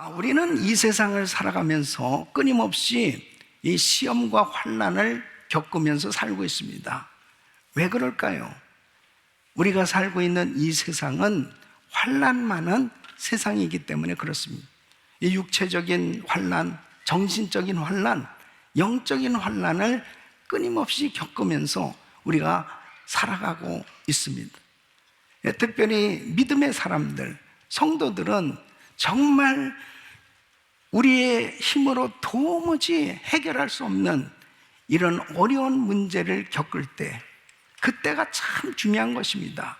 우리는 이 세상을 살아가면서 끊임없이 이 시험과 환난을 겪으면서 살고 있습니다. 왜 그럴까요? 우리가 살고 있는 이 세상은 환난 많은 세상이기 때문에 그렇습니다. 이 육체적인 환난, 정신적인 환난, 영적인 환난을 끊임없이 겪으면서 우리가 살아가고 있습니다. 특별히 믿음의 사람들, 성도들은 정말 우리의 힘으로 도무지 해결할 수 없는 이런 어려운 문제를 겪을 때, 그때가 참 중요한 것입니다.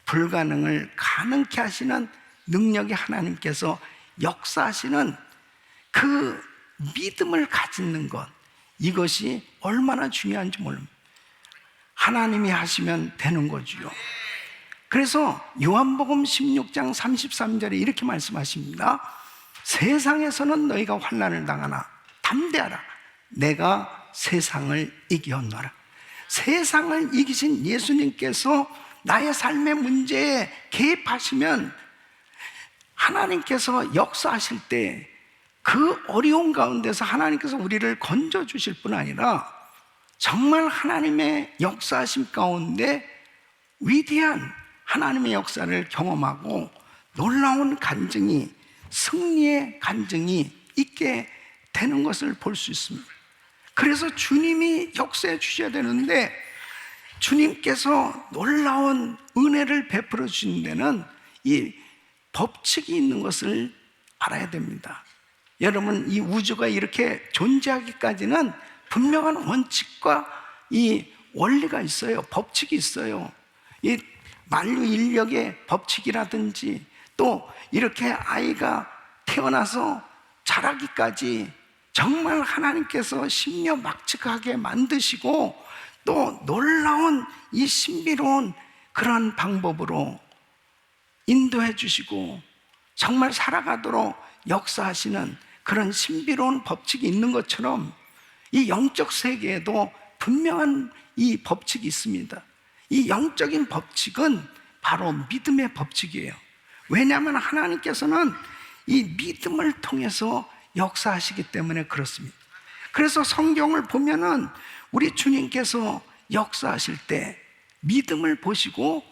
불가능을 가능케 하시는 능력이 하나님께서 역사하시는 그 믿음을 가지는 것, 이것이 얼마나 중요한지 모릅니다. 하나님이 하시면 되는 거지요. 그래서 요한복음 16장 33절에 이렇게 말씀하십니다. 세상에서는 너희가 환난을 당하나 담대하라, 내가 세상을 이겼노라. 세상을 이기신 예수님께서 나의 삶의 문제에 개입하시면 하나님께서 역사하실 때 그 어려운 가운데서 하나님께서 우리를 건져주실 뿐 아니라 정말 하나님의 역사하심 가운데 위대한 하나님의 역사를 경험하고 놀라운 간증이, 승리의 간증이 있게 되는 것을 볼 수 있습니다. 그래서 주님이 역사해 주셔야 되는데, 주님께서 놀라운 은혜를 베풀어 주시는 데는 이 법칙이 있는 것을 알아야 됩니다. 여러분, 이 우주가 이렇게 존재하기까지는 분명한 원칙과 이 원리가 있어요. 법칙이 있어요. 이 만류 인력의 법칙이라든지, 또 이렇게 아이가 태어나서 자라기까지 정말 하나님께서 신묘막측하게 만드시고 또 놀라운 이 신비로운 그런 방법으로 인도해 주시고 정말 살아가도록 역사하시는 그런 신비로운 법칙이 있는 것처럼 이 영적 세계에도 분명한 이 법칙이 있습니다. 이 영적인 법칙은 바로 믿음의 법칙이에요. 왜냐하면 하나님께서는 이 믿음을 통해서 역사하시기 때문에 그렇습니다. 그래서 성경을 보면은 우리 주님께서 역사하실 때 믿음을 보시고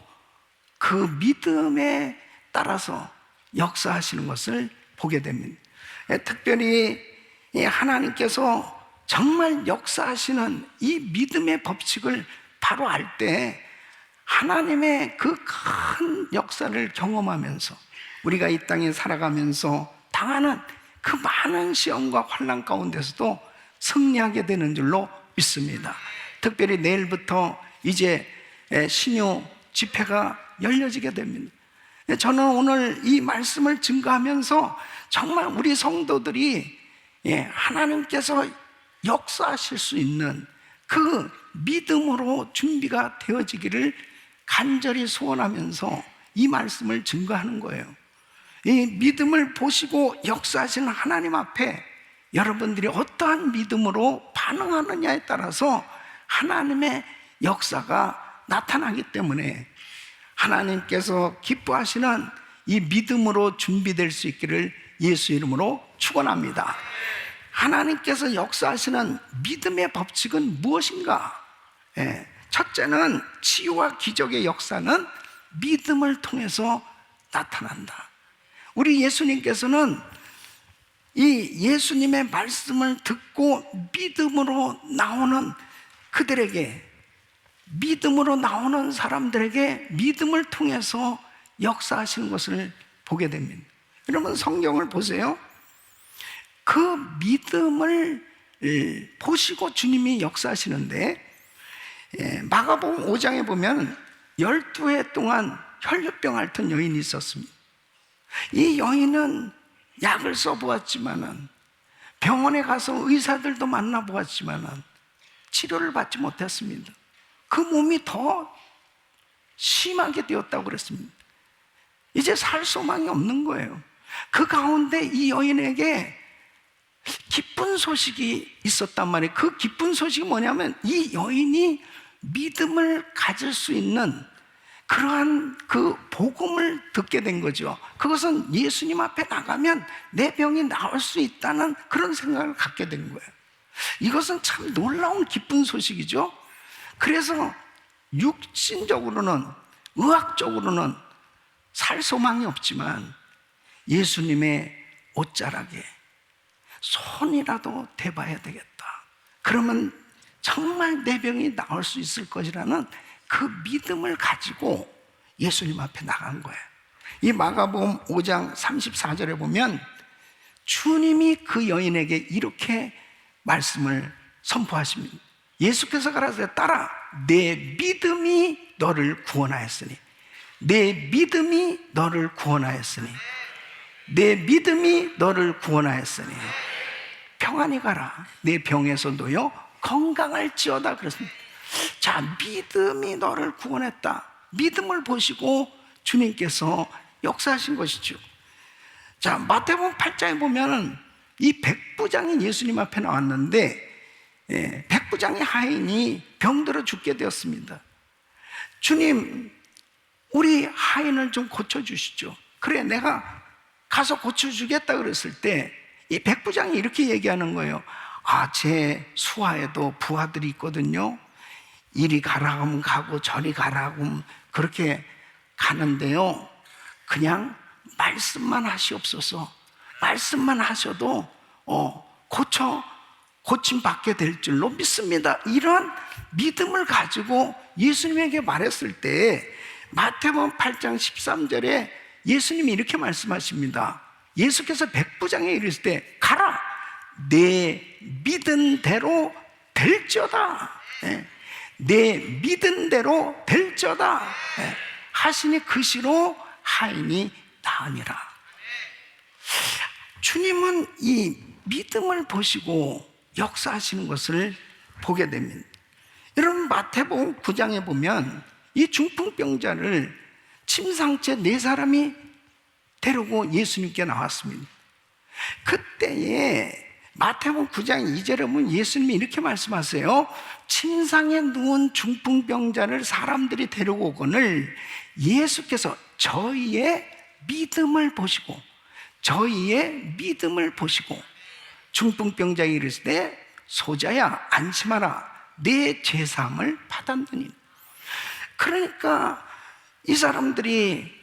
그 믿음에 따라서 역사하시는 것을 보게 됩니다. 특별히 하나님께서 정말 역사하시는 이 믿음의 법칙을 바로 알 때 하나님의 그 큰 역사를 경험하면서 우리가 이 땅에 살아가면서 당하는 그 많은 시험과 환난 가운데서도 승리하게 되는 줄로 믿습니다. 특별히 내일부터 이제 신유 집회가 열려지게 됩니다. 저는 오늘 이 말씀을 증거하면서 정말 우리 성도들이 하나님께서 역사하실 수 있는 그 믿음으로 준비가 되어지기를 간절히 소원하면서 이 말씀을 증거하는 거예요. 이 믿음을 보시고 역사하시는 하나님 앞에 여러분들이 어떠한 믿음으로 반응하느냐에 따라서 하나님의 역사가 나타나기 때문에 하나님께서 기뻐하시는 이 믿음으로 준비될 수 있기를 예수 이름으로 축원합니다. 하나님께서 역사하시는 믿음의 법칙은 무엇인가? 첫째는 치유와 기적의 역사는 믿음을 통해서 나타난다. 우리 예수님께서는 이 예수님의 말씀을 듣고 믿음으로 나오는 그들에게, 믿음으로 나오는 사람들에게 믿음을 통해서 역사하시는 것을 보게 됩니다. 여러분, 성경을 보세요. 그 믿음을 보시고 주님이 역사하시는데, 마가복음 5장에 보면 12해 동안 혈류병 앓던 여인이 있었습니다. 이 여인은 약을 써보았지만은, 병원에 가서 의사들도 만나보았지만은 치료를 받지 못했습니다. 그 몸이 더 심하게 되었다고 그랬습니다. 이제 살 소망이 없는 거예요. 그 가운데 이 여인에게 기쁜 소식이 있었단 말이에요. 그 기쁜 소식이 뭐냐면 이 여인이 믿음을 가질 수 있는 그러한 그 복음을 듣게 된 거죠. 그것은 예수님 앞에 나가면 내 병이 나을 수 있다는 그런 생각을 갖게 된 거예요. 이것은 참 놀라운 기쁜 소식이죠. 그래서 육신적으로는, 의학적으로는 살 소망이 없지만 예수님의 옷자락에 손이라도 대봐야 되겠다. 그러면 정말 내 병이 나을 수 있을 것이라는 그 믿음을 가지고 예수님 앞에 나간 거예요. 이 마가복음 5장 34절에 보면 주님이 그 여인에게 이렇게 말씀을 선포하십니다. 예수께서 가라사대 따라 내 믿음이 너를 구원하였으니, 내 믿음이 너를 구원하였으니, 내 믿음이 너를 구원하였으니 평안히 가라, 내 병에서 놓여 건강할지어다 그랬습니다. 자, 믿음이 너를 구원했다. 믿음을 보시고 주님께서 역사하신 것이죠. 자, 마태복음 8장에 보면은 이 백부장이 예수님 앞에 나왔는데, 백부장의 하인이 병들어 죽게 되었습니다. 주님, 우리 하인을 좀 고쳐주시죠. 그래, 내가 가서 고쳐주겠다 그랬을 때 이 백부장이 이렇게 얘기하는 거예요. 아, 제 수하에도 부하들이 있거든요. 이리 가라 하면 가고 저리 가라 하면 그렇게 가는데요, 그냥 말씀만 하시옵소서. 말씀만 하셔도 고침 받게 될 줄로 믿습니다. 이런 믿음을 가지고 예수님에게 말했을 때 마태복음 8장 13절에 예수님이 이렇게 말씀하십니다. 예수께서 백부장에게 이르실 때 가라, 내 믿은 대로 될지어다. 내 믿은 대로 될지어다 하시니 그 시로 하인이 나으니라. 주님은 이 믿음을 보시고 역사하시는 것을 보게 됩니다. 여러분, 마태복음 9장에 보면 이 중풍병자를 침상째 4사람이 데리고 예수님께 나왔습니다. 그때에 마태복음 9장 2절에 보면 예수님이 이렇게 말씀하세요. 침상에 누운 중풍병자를 사람들이 데리고 오거늘 예수께서 저희의 믿음을 보시고, 저희의 믿음을 보시고 중풍병자에게 이르실 때 소자야 안심하라, 내 죄사함을 받았느니. 그러니까 이 사람들이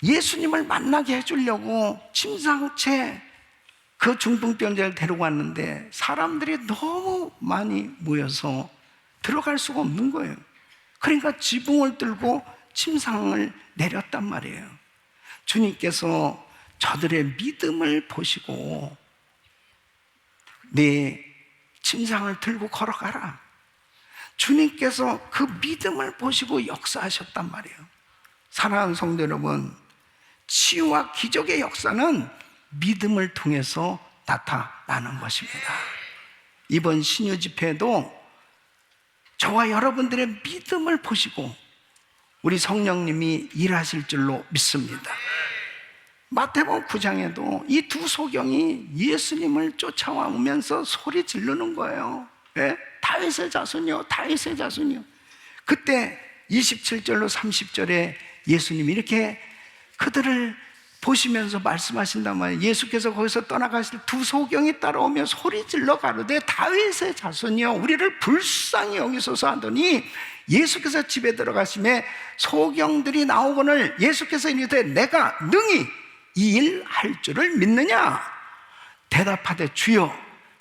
예수님을 만나게 해주려고 침상채 그 중풍병자를 데리고 왔는데 사람들이 너무 많이 모여서 들어갈 수가 없는 거예요. 그러니까 지붕을 들고 침상을 내렸단 말이에요. 주님께서 저들의 믿음을 보시고 내 침상을 들고 걸어가라. 주님께서 그 믿음을 보시고 역사하셨단 말이에요. 사랑하는 성도 여러분, 치유와 기적의 역사는 믿음을 통해서 나타나는 것입니다. 이번 신유 집회도 저와 여러분들의 믿음을 보시고 우리 성령님이 일하실 줄로 믿습니다. 마태복음 9장에도 이 두 소경이 예수님을 쫓아와 오면서 소리 지르는 거예요. 예? 다윗의 자손이요, 다윗의 자손이요. 그때 27절로 30절에 예수님이 이렇게 그들을 보시면서 말씀하신단 말이에요. 예수께서 거기서 떠나가실 두 소경이 따라오며 소리 질러 가로되 다윗의 자손이여 우리를 불쌍히 여기소서 하더니 예수께서 집에 들어가심에 소경들이 나오거늘 예수께서 이르되 내가 능히 이 일 할 줄을 믿느냐? 대답하되 주여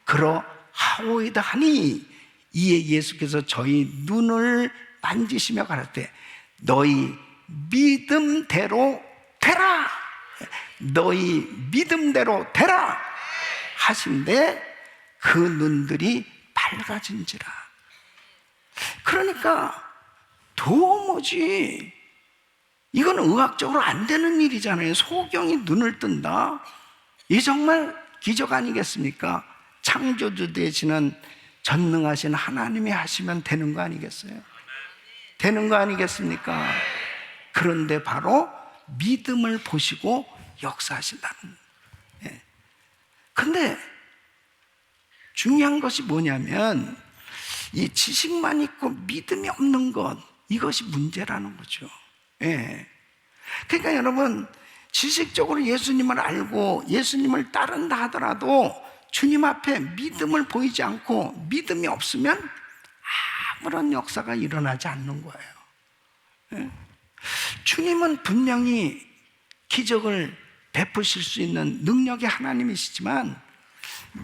그러하오이다 하니 이에 예수께서 저희 눈을 만지시며 가라사대 너희 믿음대로 되라, 너희 믿음대로 되라 하신데 그 눈들이 밝아진지라. 그러니까 도무지 이건 의학적으로 안 되는 일이잖아요. 소경이 눈을 뜬다. 이 정말 기적 아니겠습니까? 창조주 되시는 전능하신 하나님이 하시면 되는 거 아니겠어요? 되는 거 아니겠습니까? 그런데 바로 믿음을 보시고 역사하신다는. 근데 중요한 것이 뭐냐면 이 지식만 있고 믿음이 없는 것, 이것이 문제라는 거죠. 예. 그러니까 여러분, 지식적으로 예수님을 알고 예수님을 따른다 하더라도 주님 앞에 믿음을 보이지 않고 믿음이 없으면 아무런 역사가 일어나지 않는 거예요. 예. 주님은 분명히 기적을 베푸실 수 있는 능력의 하나님이시지만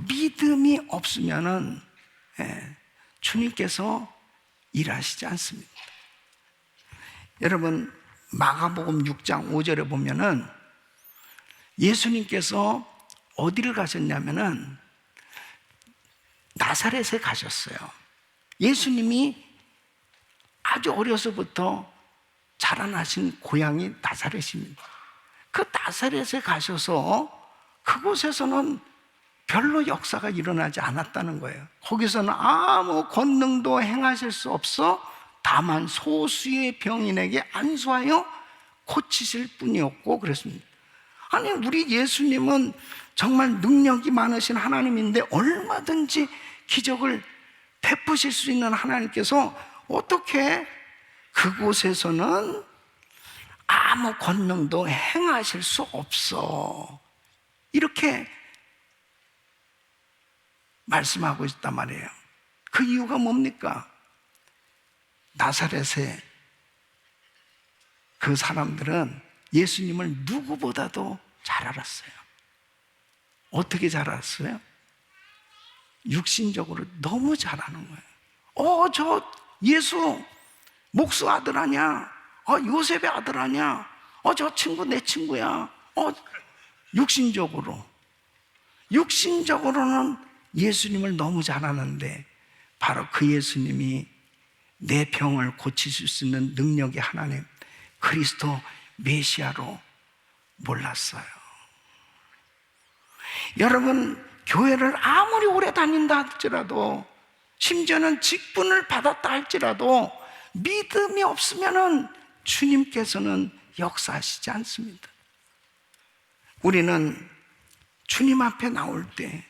믿음이 없으면은 주님께서 일하시지 않습니다. 여러분, 마가복음 6장 5절에 보면은 예수님께서 어디를 가셨냐면은 나사렛에 가셨어요. 예수님이 아주 어려서부터 자라나신 고향이 나사렛입니다. 그 나사렛에 가셔서 그곳에서는 별로 역사가 일어나지 않았다는 거예요. 거기서는 아무 권능도 행하실 수 없어 다만 소수의 병인에게 안수하여 고치실 뿐이었고 그랬습니다. 아니, 우리 예수님은 정말 능력이 많으신 하나님인데 얼마든지 기적을 베푸실 수 있는 하나님께서 어떻게 그곳에서는 아무 권능도 행하실 수 없어, 이렇게 말씀하고 있단 말이에요. 그 이유가 뭡니까? 나사렛의 그 사람들은 예수님을 누구보다도 잘 알았어요. 어떻게 잘 알았어요? 육신적으로 너무 잘 아는 거예요. 저 예수 목수 아들 아니야? 요셉의 아들 아니야? 저 친구 내 친구야. 육신적으로는 예수님을 너무 잘 아는데 바로 그 예수님이 내 병을 고치실 수 있는 능력의 하나님, 그리스도 메시아로 몰랐어요. 여러분, 교회를 아무리 오래 다닌다 할지라도, 심지어는 직분을 받았다 할지라도 믿음이 없으면은 주님께서는 역사하시지 않습니다. 우리는 주님 앞에 나올 때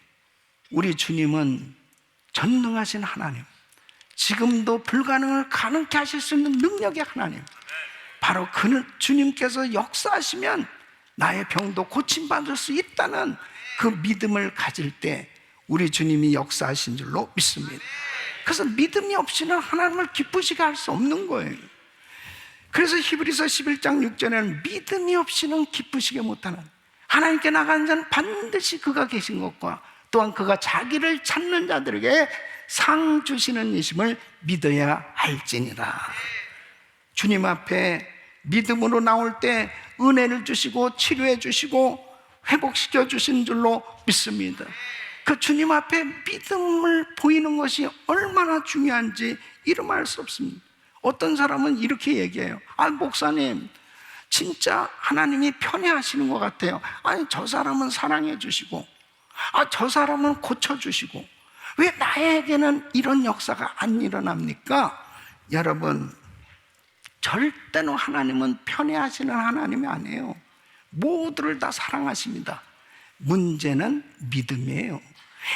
우리 주님은 전능하신 하나님, 지금도 불가능을 가능케 하실 수 있는 능력의 하나님, 바로 그는 주님께서 역사하시면 나의 병도 고침받을 수 있다는 그 믿음을 가질 때 우리 주님이 역사하신 줄로 믿습니다. 그래서 믿음이 없이는 하나님을 기쁘시게 할 수 없는 거예요. 그래서 히브리서 11장 6절에는 믿음이 없이는 기쁘시게 못하는, 하나님께 나가는 자는 반드시 그가 계신 것과 또한 그가 자기를 찾는 자들에게 상 주시는 이심을 믿어야 할지니라. 주님 앞에 믿음으로 나올 때 은혜를 주시고 치료해 주시고 회복시켜 주신 줄로 믿습니다. 그 주님 앞에 믿음을 보이는 것이 얼마나 중요한지 이름할 수 없습니다. 어떤 사람은 이렇게 얘기해요. 목사님, 진짜 하나님이 편애하시는 것 같아요. 아니, 저 사람은 사랑해 주시고, 저 사람은 고쳐주시고, 왜 나에게는 이런 역사가 안 일어납니까? 여러분, 절대로 하나님은 편애하시는 하나님이 아니에요. 모두를 다 사랑하십니다. 문제는 믿음이에요.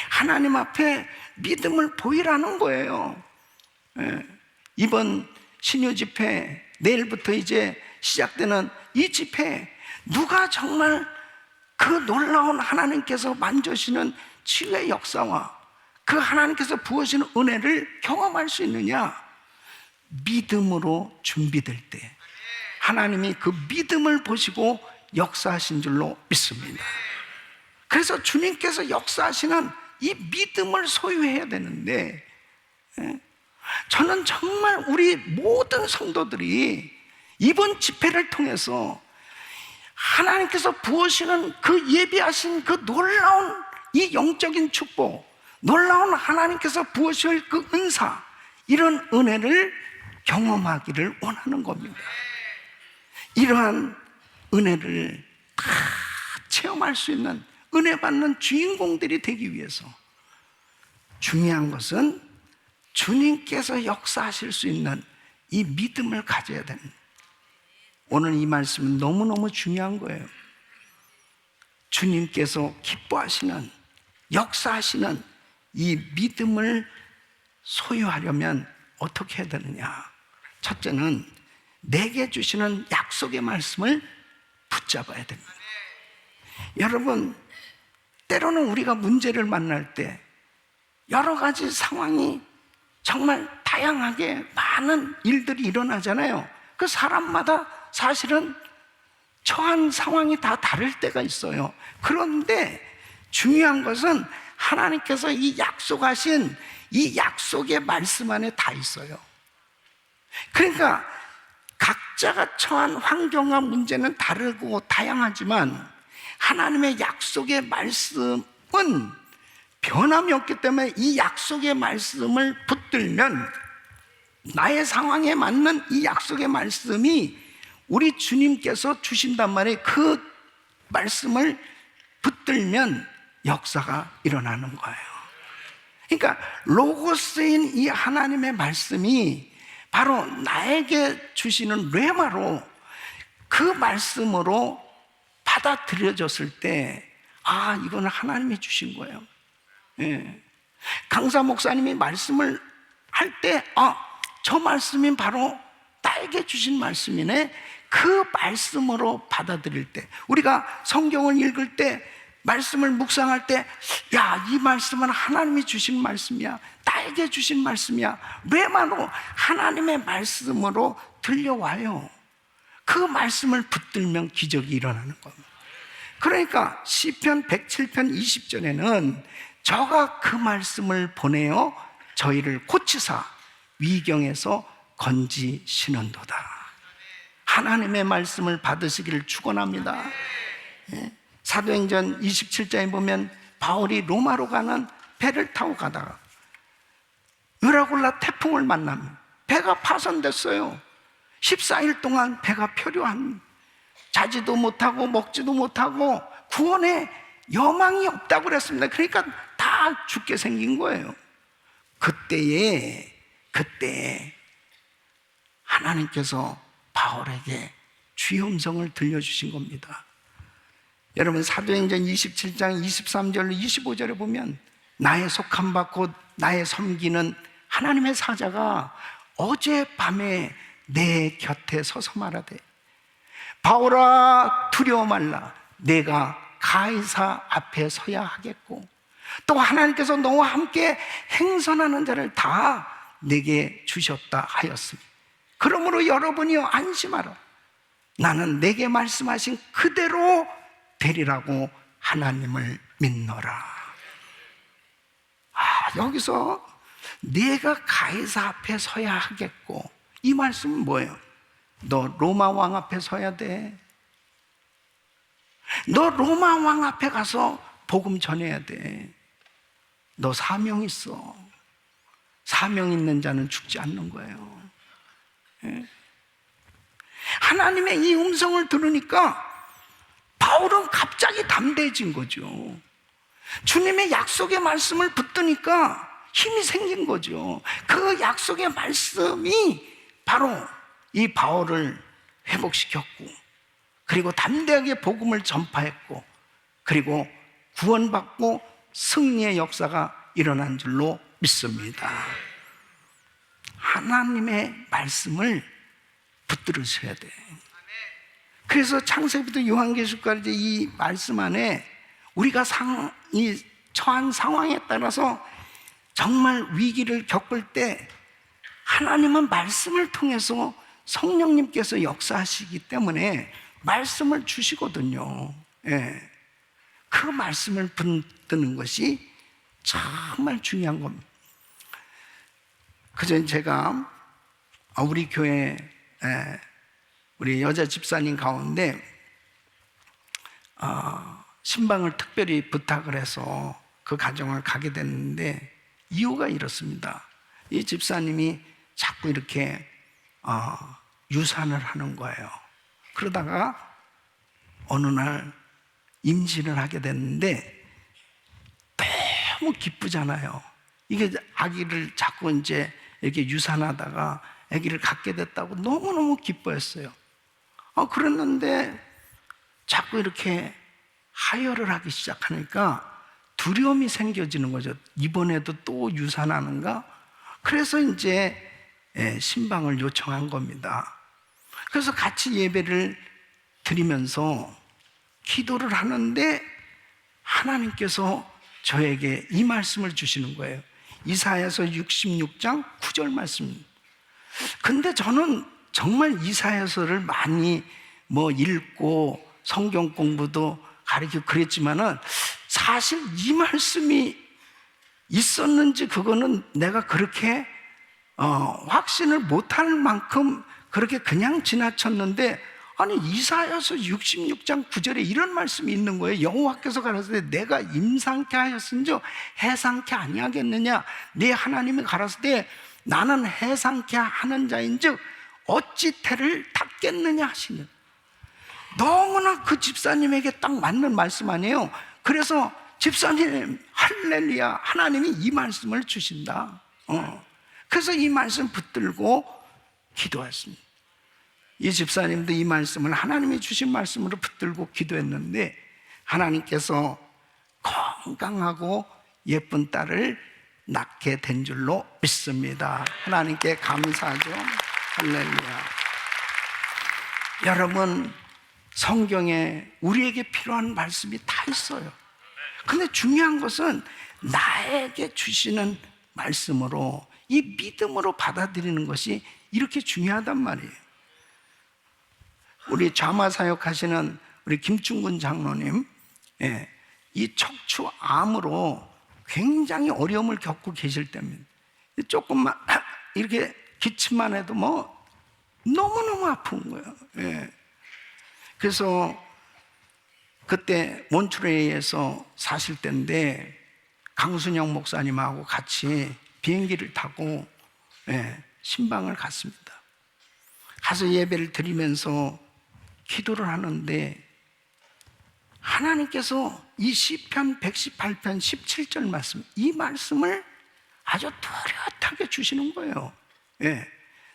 하나님 앞에 믿음을 보이라는 거예요. 이번 신유 집회, 내일부터 이제 시작되는 이 집회, 누가 정말 그 놀라운 하나님께서 만져주시는 치유의 역사와 그 하나님께서 부어주시는 은혜를 경험할 수 있느냐? 믿음으로 준비될 때 하나님이 그 믿음을 보시고 역사하신 줄로 믿습니다. 그래서 주님께서 역사하시는 이 믿음을 소유해야 되는데, 저는 정말 우리 모든 성도들이 이번 집회를 통해서 하나님께서 부으시는 그 예비하신 그 놀라운 이 영적인 축복, 놀라운 하나님께서 부으실 그 은사, 이런 은혜를 경험하기를 원하는 겁니다. 이러한 은혜를 다 체험할 수 있는 은혜 받는 주인공들이 되기 위해서 중요한 것은 주님께서 역사하실 수 있는 이 믿음을 가져야 됩니다. 오늘 이 말씀은 너무너무 중요한 거예요. 주님께서 기뻐하시는, 역사하시는 이 믿음을 소유하려면 어떻게 해야 되느냐? 첫째는 내게 주시는 약속의 말씀을 붙잡아야 됩니다. 여러분, 때로는 우리가 문제를 만날 때 여러 가지 상황이 정말 다양하게 많은 일들이 일어나잖아요. 그 사람마다 사실은 처한 상황이 다 다를 때가 있어요. 그런데 중요한 것은 하나님께서 이 약속하신 이 약속의 말씀 안에 다 있어요. 그러니까 각자가 처한 환경과 문제는 다르고 다양하지만 하나님의 약속의 말씀은 변함이 없기 때문에 이 약속의 말씀을 붙들면 나의 상황에 맞는 이 약속의 말씀이 우리 주님께서 주신단 말이에요. 그 말씀을 붙들면 역사가 일어나는 거예요. 그러니까 로고스인 이 하나님의 말씀이 바로 나에게 주시는 레마로 그 말씀으로 받아들여졌을 때 이거는 하나님이 주신 거예요. 예. 강사 목사님이 말씀을 할 때 저 말씀이 바로 나에게 주신 말씀이네. 그 말씀으로 받아들일 때, 우리가 성경을 읽을 때, 말씀을 묵상할 때, 이 말씀은 하나님이 주신 말씀이야, 나에게 주신 말씀이야, 레마로 하나님의 말씀으로 들려와요. 그 말씀을 붙들면 기적이 일어나는 겁니다. 그러니까 시편 107편 20절에는 저가 그 말씀을 보내어 저희를 고치사 위경에서 건지시는도다. 하나님의 말씀을 받으시기를 축원합니다. 사도행전 27장에 보면 바울이 로마로 가는 배를 타고 가다가 으라굴라 태풍을 만나면 배가 파손됐어요. 14일 동안 배가 표류한, 자지도 못하고 먹지도 못하고 구원의 여망이 없다고 그랬습니다. 그러니까 다 죽게 생긴 거예요. 그때에 하나님께서 바울에게 주의 음성을 들려주신 겁니다. 여러분, 사도행전 27장 23절 25절에 보면 나의 속한 바 곧 나의 섬기는 하나님의 사자가 어젯밤에 내 곁에 서서 말하되 바울아 두려워 말라, 내가 가이사 앞에 서야 하겠고 또 하나님께서 너와 함께 행선하는 자를 다 내게 주셨다 하였으니 그러므로 여러분이여 안심하라, 나는 내게 말씀하신 그대로 되리라고 하나님을 믿노라. 여기서 내가 가이사 앞에 서야 하겠고, 이 말씀은 뭐예요? 너 로마 왕 앞에 서야 돼. 너 로마 왕 앞에 가서 복음 전해야 돼. 너 사명 있어. 사명 있는 자는 죽지 않는 거예요. 하나님의 이 음성을 들으니까 바울은 갑자기 담대해진 거죠. 주님의 약속의 말씀을 붙드니까 힘이 생긴 거죠. 그 약속의 말씀이 바로 이 바울을 회복시켰고, 그리고 담대하게 복음을 전파했고, 그리고 구원받고 승리의 역사가 일어난 줄로 믿습니다. 하나님의 말씀을 붙들으셔야 돼. 그래서 창세기부터 요한계시록까지 이 말씀 안에 우리가 이 처한 상황에 따라서 정말 위기를 겪을 때 하나님은 말씀을 통해서 성령님께서 역사하시기 때문에 말씀을 주시거든요. 그 말씀을 붙드는 것이 정말 중요한 겁니다. 그전 제가 우리 교회 우리 여자 집사님 가운데 신방을 특별히 부탁을 해서 그 가정을 가게 됐는데 이유가 이렇습니다. 이 집사님이 자꾸 이렇게 유산을 하는 거예요. 그러다가 어느 날 임신을 하게 됐는데 너무 기쁘잖아요. 이게 아기를 자꾸 이제 이렇게 유산하다가 아기를 갖게 됐다고 너무너무 기뻐했어요. 그랬는데 자꾸 이렇게 하혈을 하기 시작하니까 두려움이 생겨지는 거죠. 이번에도 또 유산하는가? 그래서 이제 신방을 요청한 겁니다. 그래서 같이 예배를 드리면서 기도를 하는데 하나님께서 저에게 이 말씀을 주시는 거예요. 이사야서 66장 9절 말씀. 근데 저는 정말 이사야서를 많이 읽고 성경 공부도 가르치고 그랬지만은 사실 이 말씀이 있었는지 그거는 내가 그렇게 확신을 못할 만큼 그렇게 그냥 지나쳤는데, 아니 이사야서 66장 9절에 이런 말씀이 있는 거예요. 여호와께서 가라사대 내가 임상케 하였은즉 해상케 아니하겠느냐. 네 하나님이 가라사대 나는 해상케 하는 자인즉 어찌 태를 닦겠느냐 하시는, 너무나 그 집사님에게 딱 맞는 말씀 아니에요. 그래서 집사님 할렐루야, 하나님이 이 말씀을 주신다. 그래서 이 말씀 붙들고 기도했습니다. 이 집사님도 이 말씀을 하나님이 주신 말씀으로 붙들고 기도했는데 하나님께서 건강하고 예쁜 딸을 낳게 된 줄로 믿습니다. 하나님께 감사하죠. 할렐루야. 여러분, 성경에 우리에게 필요한 말씀이 다 있어요. 근데 중요한 것은 나에게 주시는 말씀으로, 이 믿음으로 받아들이는 것이 이렇게 중요하단 말이에요. 우리 좌마 사역하시는 우리 김충근 장로님, 이 척추암으로 굉장히 어려움을 겪고 계실 때입니다. 조금만 이렇게 기침만 해도 너무너무 아픈 거예요. 그래서 그때 몬트레이에서 사실 때인데 강순영 목사님하고 같이 비행기를 타고 신방을 갔습니다. 가서 예배를 드리면서 기도를 하는데 하나님께서 이 시편 118편 17절 말씀, 이 말씀을 아주 뚜렷하게 주시는 거예요.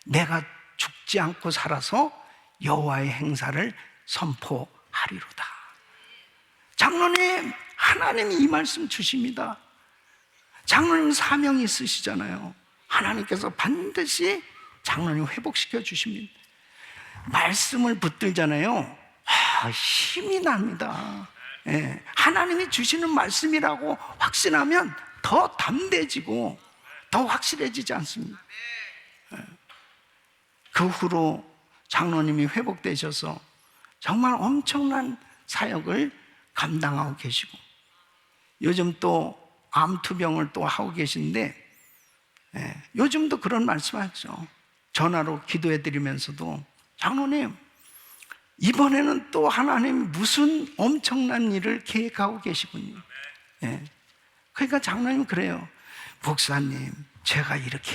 내가 죽지 않고 살아서 여호와의 행사를 선포하리로다. 장로님, 하나님이 이 말씀 주십니다. 장로님 사명이 있으시잖아요. 하나님께서 반드시 장로님 회복시켜 주십니다. 말씀을 붙들잖아요. 힘이 납니다. 하나님이 주시는 말씀이라고 확신하면 더 담대해지고 더 확실해지지 않습니다. 그 후로 장로님이 회복되셔서 정말 엄청난 사역을 감당하고 계시고, 요즘 또 암투병을 또 하고 계신데, 요즘도 그런 말씀하죠. 전화로 기도해 드리면서도 장로님, 이번에는 또 하나님 무슨 엄청난 일을 계획하고 계시군요. 그러니까 장로님 그래요. 목사님, 제가 이렇게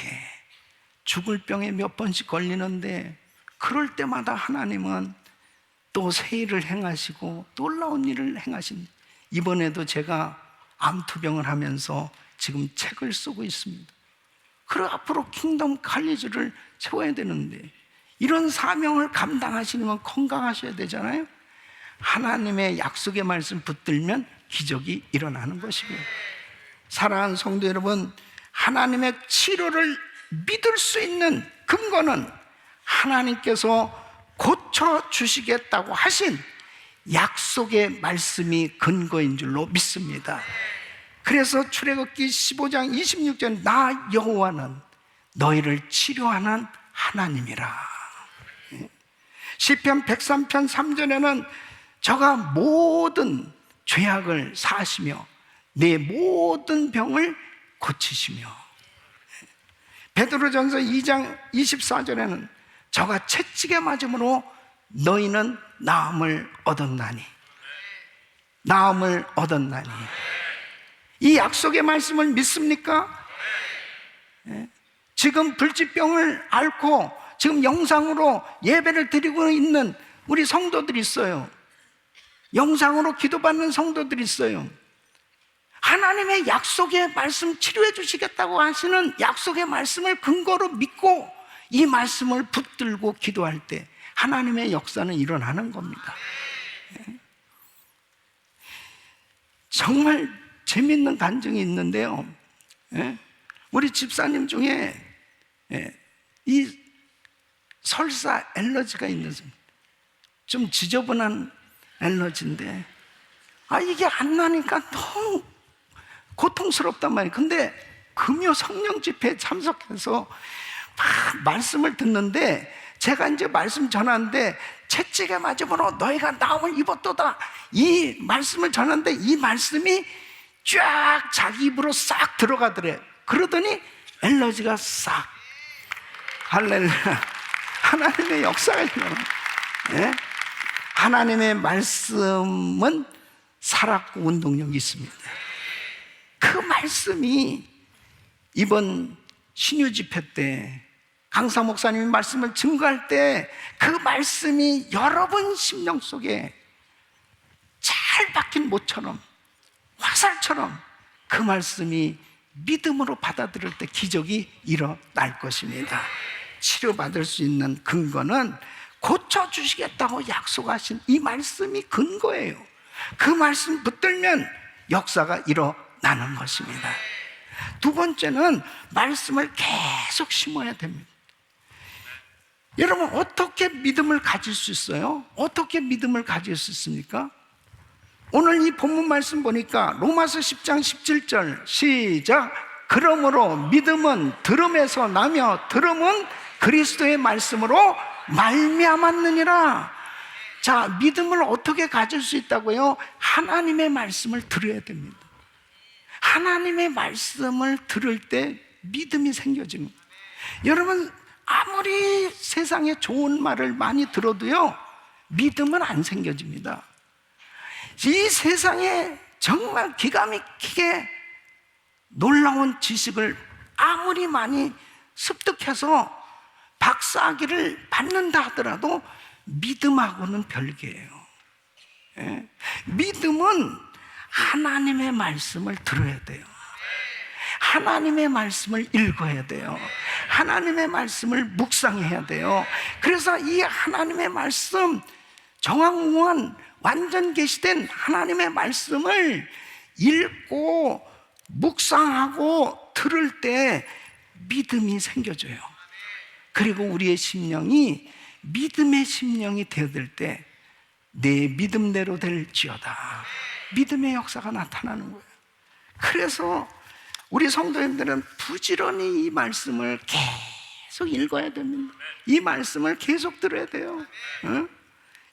죽을 병에 몇 번씩 걸리는데 그럴 때마다 하나님은 또 새 일을 행하시고 놀라운 일을 행하신, 이번에도 제가 암투병을 하면서 지금 책을 쓰고 있습니다. 그리고 앞으로 킹덤 칼리지를 세워야 되는데 이런 사명을 감당하시려면 건강하셔야 되잖아요. 하나님의 약속의 말씀 붙들면 기적이 일어나는 것입니다. 사랑하는 성도 여러분, 하나님의 치료를 믿을 수 있는 근거는 하나님께서 고쳐주시겠다고 하신 약속의 말씀이 근거인 줄로 믿습니다. 그래서 출애굽기 15장 26절, 나 여호와는 너희를 치료하는 하나님이라. 시편 103편 3절에는 저가 모든 죄악을 사하시며 내 모든 병을 고치시며, 베드로전서 2장 24절에는 저가 채찍에 맞음으로 너희는 나음을 얻었나니, 나음을 얻었나니. 이 약속의 말씀을 믿습니까? 지금 불치병을 앓고 지금 영상으로 예배를 드리고 있는 우리 성도들이 있어요. 영상으로 기도받는 성도들이 있어요. 하나님의 약속의 말씀, 치료해 주시겠다고 하시는 약속의 말씀을 근거로 믿고 이 말씀을 붙들고 기도할 때 하나님의 역사는 일어나는 겁니다. 정말 재밌는 간증이 있는데요. 우리 집사님 중에 이 설사 엘러지가 있는 좀 지저분한 엘러지인데 이게 안 나니까 너무 고통스럽단 말이에요. 근데 금요 성령 집회에 참석해서 막 말씀을 듣는데 제가 이제 말씀 전하는데 채찍에 맞으므로 너희가 나음을 입었도다, 이 말씀을 전하는데 이 말씀이 쫙 자기 입으로 싹 들어가더래. 그러더니 엘러지가 싹. 할렐루야. 하나님의 역사가 일어나. 네? 하나님의 말씀은 살았고 운동력이 있습니다. 그 말씀이 이번 신유 집회 때 강사 목사님이 말씀을 증거할 때 그 말씀이 여러분 심령 속에 잘 박힌 못처럼, 화살처럼 그 말씀이 믿음으로 받아들일 때 기적이 일어날 것입니다. 치료받을 수 있는 근거는 고쳐주시겠다고 약속하신 이 말씀이 근거예요. 그 말씀 붙들면 역사가 일어나는 것입니다. 두 번째는 말씀을 계속 심어야 됩니다. 여러분, 어떻게 믿음을 가질 수 있어요? 어떻게 믿음을 가질 수 있습니까? 오늘 이 본문 말씀 보니까 로마서 10장 17절 시작. 그러므로 믿음은 들음에서 나며 들음은 그리스도의 말씀으로 말미암았느니라. 자, 믿음을 어떻게 가질 수 있다고요? 하나님의 말씀을 들어야 됩니다. 하나님의 말씀을 들을 때 믿음이 생겨집니다. 여러분, 아무리 세상에 좋은 말을 많이 들어도요, 믿음은 안 생겨집니다. 이 세상에 정말 기가 막히게 놀라운 지식을 아무리 많이 습득해서 박사학위를 받는다 하더라도 믿음하고는 별개예요. 예? 믿음은 하나님의 말씀을 들어야 돼요. 하나님의 말씀을 읽어야 돼요. 하나님의 말씀을 묵상해야 돼요. 그래서 이 하나님의 말씀, 정확무한 완전 계시된 하나님의 말씀을 읽고 묵상하고 들을 때 믿음이 생겨져요. 그리고 우리의 심령이 믿음의 심령이 되어들 때 내 믿음대로 될지어다, 믿음의 역사가 나타나는 거예요. 그래서 우리 성도님들은 부지런히 이 말씀을 계속 읽어야 됩니다. 이 말씀을 계속 들어야 돼요. 응?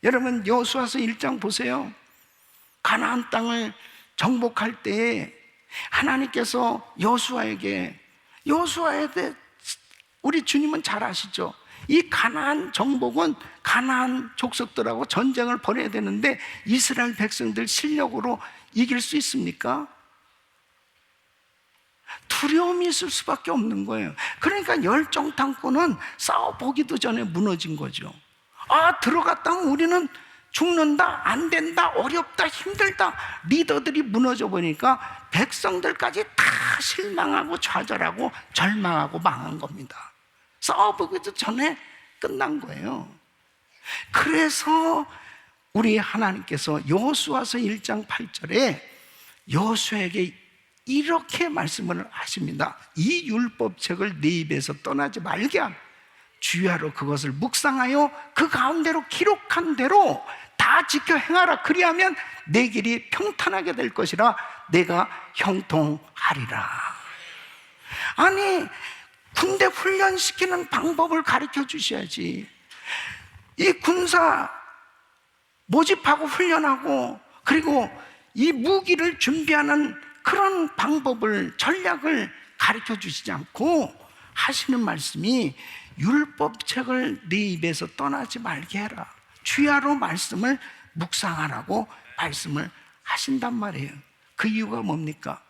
여러분, 여호수아서 1장 보세요. 가나안 땅을 정복할 때에 하나님께서 여호수아에 대해 우리 주님은 잘 아시죠? 이 가나안 정복은 가나안 족속들하고 전쟁을 벌여야 되는데 이스라엘 백성들 실력으로 이길 수 있습니까? 두려움이 있을 수밖에 없는 거예요. 그러니까 열정탐꾼은 싸워보기도 전에 무너진 거죠. 들어갔다면 우리는 죽는다, 안 된다, 어렵다, 힘들다. 리더들이 무너져 보니까 백성들까지 다 실망하고 좌절하고 절망하고 망한 겁니다. 싸워보기도 전에 끝난 거예요. 그래서 우리 하나님께서 여호수아서 1장 8절에 여호수아에게 이렇게 말씀을 하십니다. 이 율법책을 네 입에서 떠나지 말게 하라. 주야로 그것을 묵상하여 그 가운데로 기록한 대로 다 지켜 행하라. 그리하면 내 길이 평탄하게 될 것이라 내가 형통하리라. 아니, 군대 훈련시키는 방법을 가르쳐 주셔야지. 이 군사 모집하고 훈련하고 그리고 이 무기를 준비하는 그런 방법을, 전략을 가르쳐 주시지 않고 하시는 말씀이 율법책을 네 입에서 떠나지 말게 해라. 주야로 말씀을 묵상하라고 말씀을 하신단 말이에요. 그 이유가 뭡니까?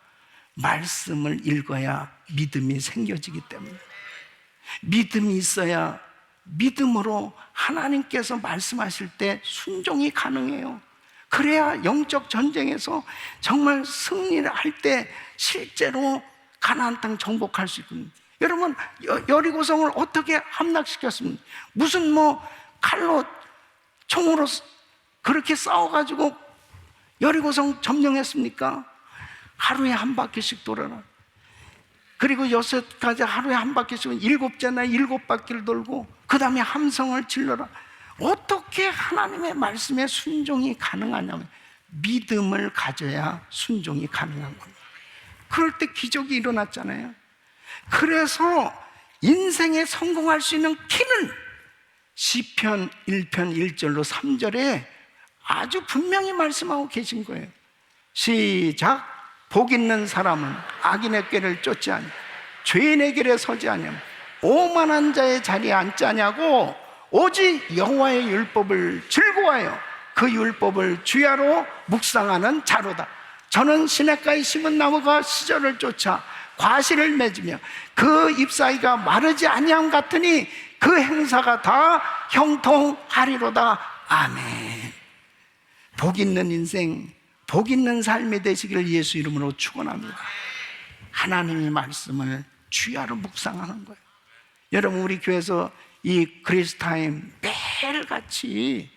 말씀을 읽어야 믿음이 생겨지기 때문에, 믿음이 있어야 믿음으로 하나님께서 말씀하실 때 순종이 가능해요. 그래야 영적 전쟁에서 정말 승리를 할 때 실제로 가나안 땅 정복할 수 있거든요. 여러분, 여리고성을 어떻게 함락시켰습니까? 무슨 칼로 총으로 그렇게 싸워가지고 여리고성 점령했습니까? 하루에 한 바퀴씩 돌아라. 그리고 6가지 하루에 한 바퀴씩은 7째나 7바퀴를 돌고 그 다음에 함성을 질러라. 어떻게 하나님의 말씀에 순종이 가능하냐면 믿음을 가져야 순종이 가능한 겁니다. 그럴 때 기적이 일어났잖아요. 그래서 인생에 성공할 수 있는 키는 시편 1편 1절로 3절에 아주 분명히 말씀하고 계신 거예요. 시작. 복 있는 사람은 악인의 꾀를 쫓지 아니하고 죄인의 길에 서지 아니하며 오만한 자의 자리에 앉지 아니하고 오직 여호와의 율법을 즐거워하여 그 율법을 주야로 묵상하는 자로다. 저는 시냇가에 심은 나무가 시절을 쫓아 과실을 맺으며 그 잎사귀가 마르지 아니함 같으니 그 행사가 다 형통하리로다. 아멘. 복 있는 인생, 복 있는 삶이 되시기를 예수 이름으로 축원합니다. 하나님의 말씀을 주야로 묵상하는 거예요. 여러분, 우리 교회에서 이 그리스타임 매일같이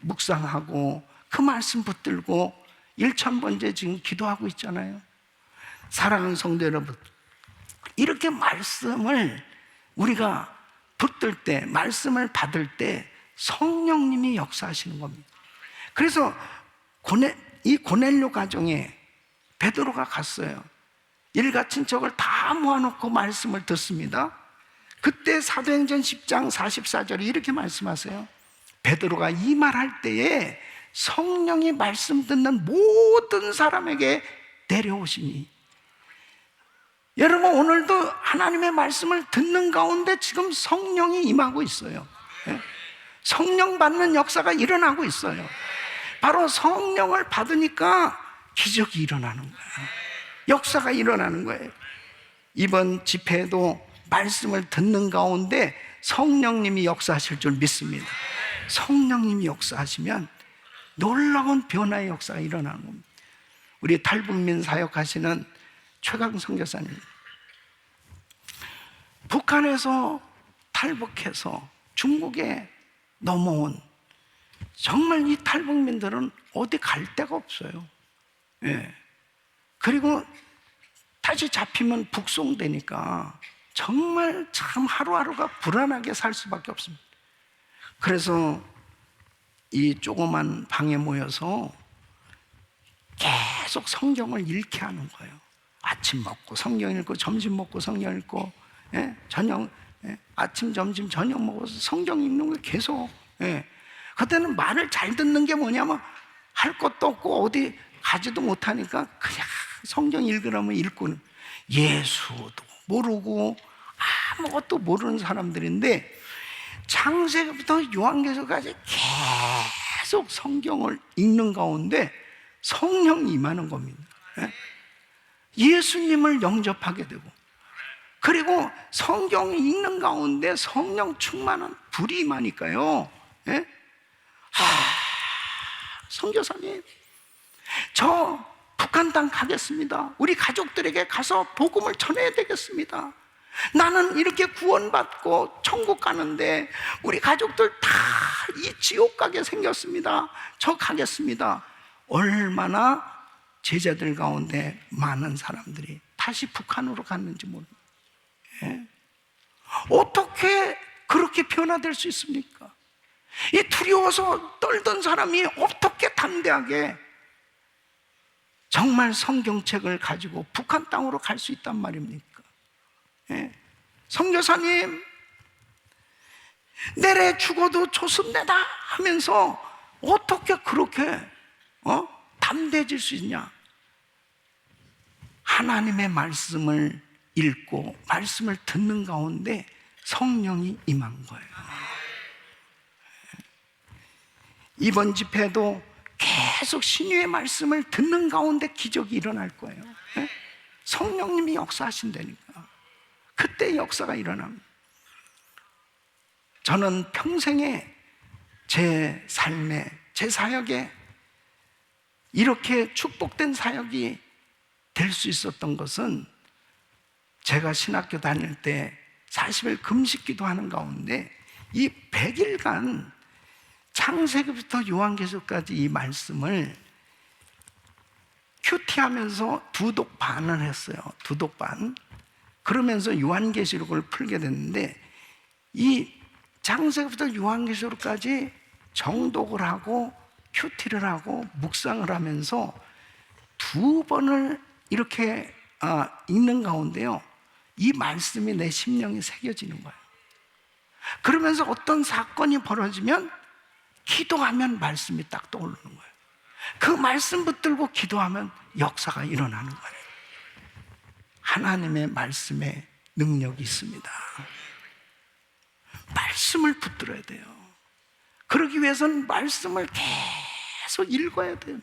묵상하고 그 말씀 붙들고 1000번째 지금 기도하고 있잖아요. 사랑하는 성도 여러분, 이렇게 말씀을 우리가 붙들 때, 말씀을 받을 때 성령님이 역사하시는 겁니다. 그래서 이 고넬료 가정에 베드로가 갔어요. 일가 친척을 다 모아놓고 말씀을 듣습니다. 그때 사도행전 10장 44절에 이렇게 말씀하세요. 베드로가 이 말할 때에 성령이 말씀 듣는 모든 사람에게 내려오시니. 여러분, 오늘도 하나님의 말씀을 듣는 가운데 지금 성령이 임하고 있어요. 성령 받는 역사가 일어나고 있어요. 바로 성령을 받으니까 기적이 일어나는 거예요. 역사가 일어나는 거예요. 이번 집회에도 말씀을 듣는 가운데 성령님이 역사하실 줄 믿습니다. 성령님이 역사하시면 놀라운 변화의 역사가 일어나는 겁니다. 우리 탈북민 사역하시는 최강 선교사님, 북한에서 탈북해서 중국에 넘어온 정말 이 탈북민들은 어디 갈 데가 없어요. 그리고 다시 잡히면 북송되니까 정말 참 하루하루가 불안하게 살 수밖에 없습니다. 그래서 이 조그만 방에 모여서 계속 성경을 읽게 하는 거예요. 아침 먹고 성경 읽고, 점심 먹고 성경 읽고, 저녁, 아침, 점심, 저녁 먹어서 성경 읽는 걸 계속. 그때는 말을 잘 듣는 게 뭐냐면 할 것도 없고 어디 가지도 못하니까 그냥 성경 읽으라면 읽고, 예수도 모르고 아무것도 모르는 사람들인데 창세기부터 요한계시까지 계속 성경을 읽는 가운데 성령이 임하는 겁니다. 예수님을 영접하게 되고, 그리고 성경 읽는 가운데 성령 충만한 불이 임하니까요. 선교사님, 저 북한 땅 가겠습니다. 우리 가족들에게 가서 복음을 전해야 되겠습니다. 나는 이렇게 구원받고 천국 가는데 우리 가족들 다 이 지옥 가게 생겼습니다. 저 가겠습니다. 얼마나 제자들 가운데 많은 사람들이 다시 북한으로 갔는지 모릅니다. 어떻게 그렇게 변화될 수 있습니까? 이 두려워서 떨던 사람이 어떻게 담대하게 정말 성경책을 가지고 북한 땅으로 갈 수 있단 말입니까? 선교사님, 내래 죽어도 좋습니다 하면서 어떻게 그렇게 담대해질 수 있냐? 하나님의 말씀을 읽고 말씀을 듣는 가운데 성령이 임한 거예요. 이번 집회도 계속 신유의 말씀을 듣는 가운데 기적이 일어날 거예요. 성령님이 역사하신다니까. 그때 역사가 일어납니다. 저는 평생에 제 삶에, 제 사역에 이렇게 축복된 사역이 될 수 있었던 것은 제가 신학교 다닐 때 40일 금식기도 하는 가운데 이 100일간 창세기부터 요한계시까지 이 말씀을 큐티하면서 두독반을 했어요. 두독반. 그러면서 요한계시록을 풀게 됐는데, 이 창세기부터 요한계시록까지 정독을 하고 큐티를 하고 묵상을 하면서 두 번을 이렇게 읽는 가운데요, 이 말씀이 내 심령에 새겨지는 거예요. 그러면서 어떤 사건이 벌어지면 기도하면 말씀이 딱 떠오르는 거예요. 그 말씀 붙들고 기도하면 역사가 일어나는 거예요. 하나님의 말씀에 능력이 있습니다. 말씀을 붙들어야 돼요. 그러기 위해서는 말씀을 계속 읽어야 돼요.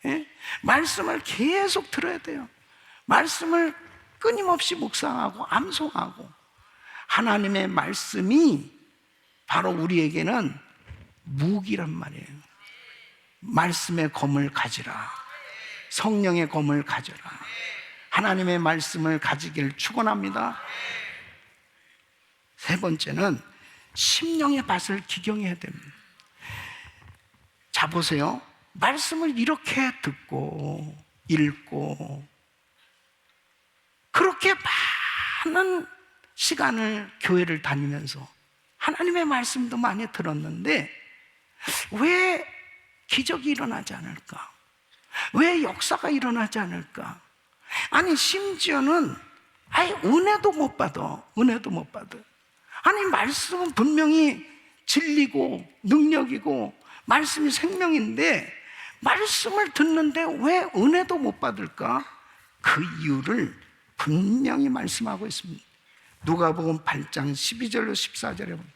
예? 말씀을 계속 들어야 돼요. 말씀을 끊임없이 묵상하고 암송하고, 하나님의 말씀이 바로 우리에게는 무기란 말이에요. 말씀의 검을 가지라. 성령의 검을 가져라. 하나님의 말씀을 가지기를 축원합니다. 세 번째는 심령의 밭을 기경해야 됩니다. 자, 보세요. 말씀을 이렇게 듣고 읽고 그렇게 많은 시간을 교회를 다니면서 하나님의 말씀도 많이 들었는데 왜 기적이 일어나지 않을까? 왜 역사가 일어나지 않을까? 아니, 심지어는 아예 은혜도 못 받아. 은혜도 못 받아. 아니, 말씀은 분명히 진리고 능력이고 말씀이 생명인데 말씀을 듣는데 왜 은혜도 못 받을까? 그 이유를 분명히 말씀하고 있습니다. 누가복음 8장 12절로 14절에 보면,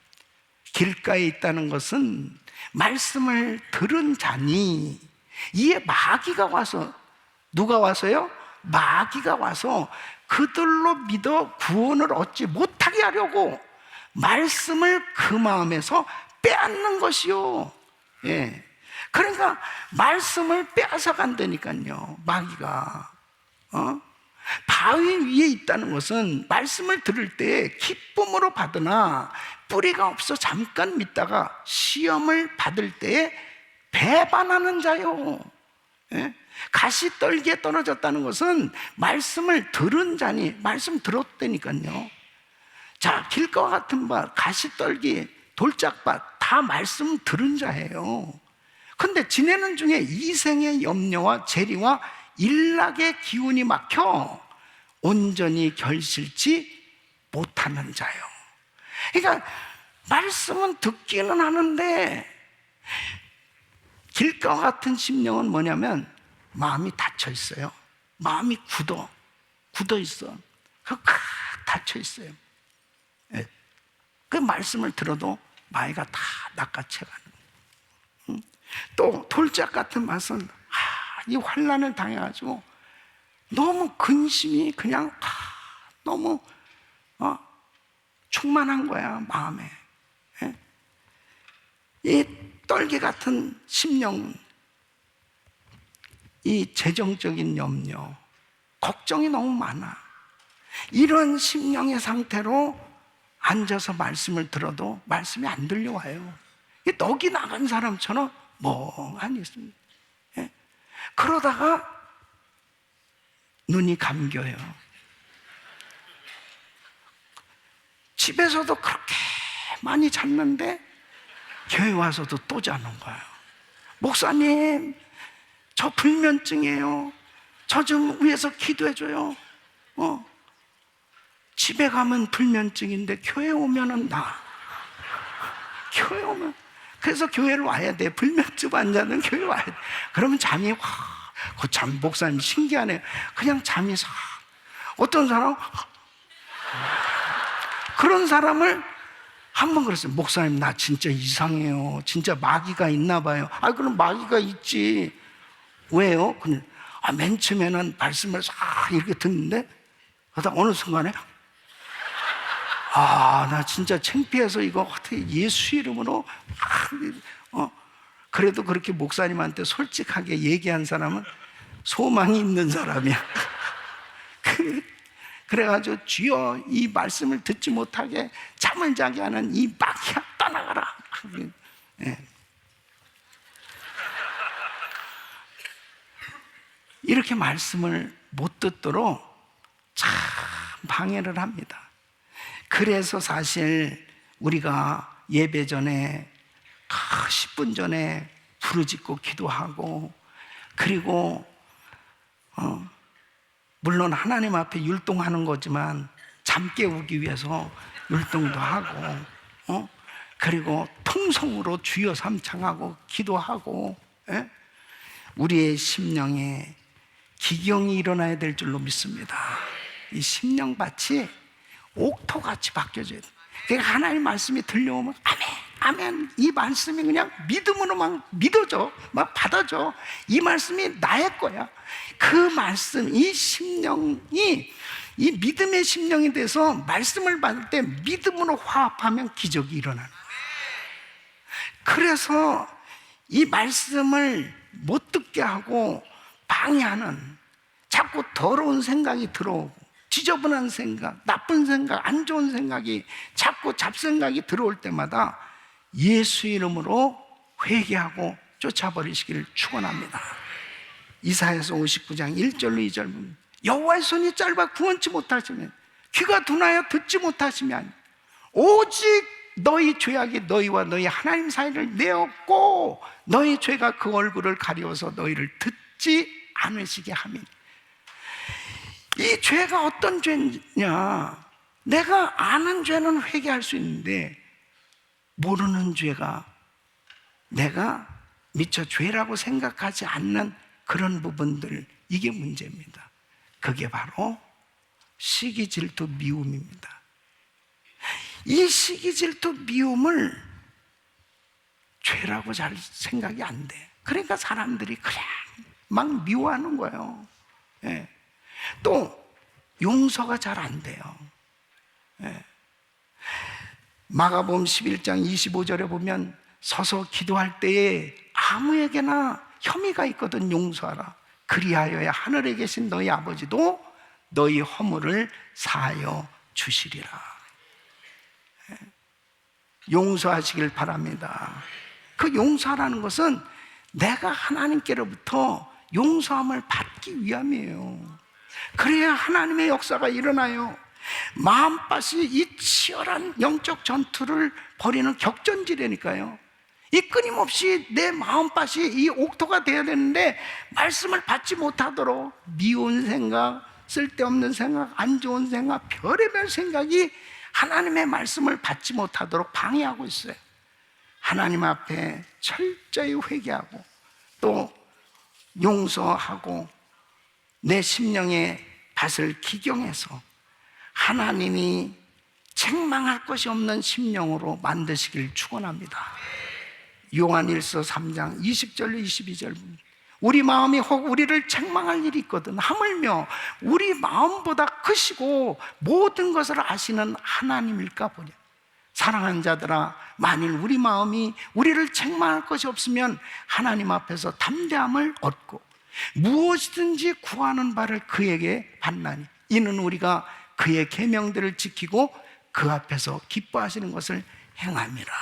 길가에 있다는 것은 말씀을 들은 자니, 이에 마귀가 와서, 누가 와서요? 마귀가 와서 그들로 믿어 구원을 얻지 못하게 하려고 말씀을 그 마음에서 빼앗는 것이요. 예. 그러니까 말씀을 빼앗아 간다니까요, 마귀가. 바위 위에 있다는 것은 말씀을 들을 때 기쁨으로 받으나 뿌리가 없어 잠깐 믿다가 시험을 받을 때에 배반하는 자요. 예? 가시떨기에 떨어졌다는 것은 말씀을 들은 자니, 말씀 들었다니까요. 자, 길가와 같은 밭, 가시떨기, 돌짝밭 다 말씀 들은 자예요. 근데 지내는 중에 이생의 염려와 재리와 일락의 기운이 막혀 온전히 결실치 못하는 자요. 그러니까 말씀은 듣기는 하는데 길가와 같은 심령은 뭐냐면 마음이 닫혀 있어요. 마음이 굳어 있어. 닫혀 있어요. 네. 그 말씀을 들어도 마귀가 다 낚아채 가는 거예요. 또 돌짝 같은 맛은 이 환난을 당해가지고 너무 근심이 그냥 너무 충만한 거야, 마음에. 예? 이 떨기 같은 심령, 이 재정적인 염려, 걱정이 너무 많아. 이런 심령의 상태로 앉아서 말씀을 들어도 말씀이 안 들려와요. 넋이 나간 사람처럼 멍하니 있습니다. 예? 그러다가 눈이 감겨요. 집에서도 그렇게 많이 잤는데 교회 와서도 또 자는 거예요. 목사님, 저 불면증이에요. 저 좀 위해서 기도해줘요. 집에 가면 불면증인데 교회 오면은 교회 오면, 그래서 교회를 와야 돼. 불면증 환자는 교회 와야 돼. 그러면 잠이 그 잠, 목사님 신기하네요. 그냥 잠이 싹. 어떤 사람 그런 사람을 한번 그랬어요. 목사님, 나 진짜 이상해요. 진짜 마귀가 있나 봐요. 그럼 마귀가 있지. 왜요? 그냥 맨 처음에는 말씀을 싹 이렇게 듣는데 그러다 어느 순간에 나 진짜 창피해서 이거 어떻게 예수 이름으로 그래도 그렇게 목사님한테 솔직하게 얘기한 사람은 소망이 있는 사람이야. 그래가지고 주여, 이 말씀을 듣지 못하게 잠을 자게 하는 이 마귀야, 떠나가라. 예. 이렇게 말씀을 못 듣도록 참 방해를 합니다. 그래서 사실 우리가 예배 전에 10분 전에 부르짖고 기도하고, 그리고 물론 하나님 앞에 율동하는 거지만 잠 깨우기 위해서 율동도 하고, 그리고 통성으로 주여 삼창하고 기도하고, 우리의 심령에 기경이 일어나야 될 줄로 믿습니다. 이 심령밭이 옥토같이 바뀌어져야 돼요. 그러니까 하나님 말씀이 들려오면 아멘, 아멘, 이 말씀이 그냥 믿음으로 막 믿어져, 막 받아줘. 이 말씀이 나의 거야. 그 말씀, 이 심령이, 이 믿음의 심령이 돼서 말씀을 받을 때 믿음으로 화합하면 기적이 일어나는 거예요. 그래서 이 말씀을 못 듣게 하고 방해하는, 자꾸 더러운 생각이 들어오고 지저분한 생각, 나쁜 생각, 안 좋은 생각이, 자꾸 잡생각이 들어올 때마다 예수 이름으로 회개하고 쫓아버리시기를 축원합니다. 이사야서 59장 1절로 2절 보면, 여호와의 손이 짧아 구원치 못하시면, 귀가 둔하여 듣지 못하시면, 오직 너희 죄악이 너희와 너희 하나님 사이를 내었고 너희 죄가 그 얼굴을 가리워서 너희를 듣지 않으시게 함이니. 이 죄가 어떤 죄냐? 내가 아는 죄는 회개할 수 있는데 모르는 죄가, 내가 미처 죄라고 생각하지 않는 그런 부분들, 이게 문제입니다. 그게 바로 시기, 질투, 미움입니다. 이 시기, 질투, 미움을 죄라고 잘 생각이 안 돼. 그러니까 사람들이 그냥 막 미워하는 거예요. 예. 또 용서가 잘 안 돼요. 예. 마가복음 11장 25절에 보면, 서서 기도할 때에 아무에게나 혐의가 있거든 용서하라. 그리하여야 하늘에 계신 너희 아버지도 너희 허물을 사하여 주시리라. 예. 용서하시길 바랍니다. 그 용서라는 것은 내가 하나님께로부터 용서함을 받기 위함이에요. 그래야 하나님의 역사가 일어나요. 마음밭이 이 치열한 영적 전투를 벌이는 격전지라니까요. 이 끊임없이 내 마음밭이 이 옥토가 되어야 되는데, 말씀을 받지 못하도록 미운 생각, 쓸데없는 생각, 안 좋은 생각, 별의별 생각이 하나님의 말씀을 받지 못하도록 방해하고 있어요. 하나님 앞에 철저히 회개하고 또 용서하고 내 심령의 밭을 기경해서 하나님이 책망할 것이 없는 심령으로 만드시길 축원합니다. 요한일서 3장 20절로 22절, 우리 마음이 혹 우리를 책망할 일이 있거든 하물며 우리 마음보다 크시고 모든 것을 아시는 하나님일까 보냐. 사랑하는 자들아, 만일 우리 마음이 우리를 책망할 것이 없으면 하나님 앞에서 담대함을 얻고 무엇이든지 구하는 바를 그에게 받나니, 이는 우리가 그의 계명들을 지키고 그 앞에서 기뻐하시는 것을 행함이라.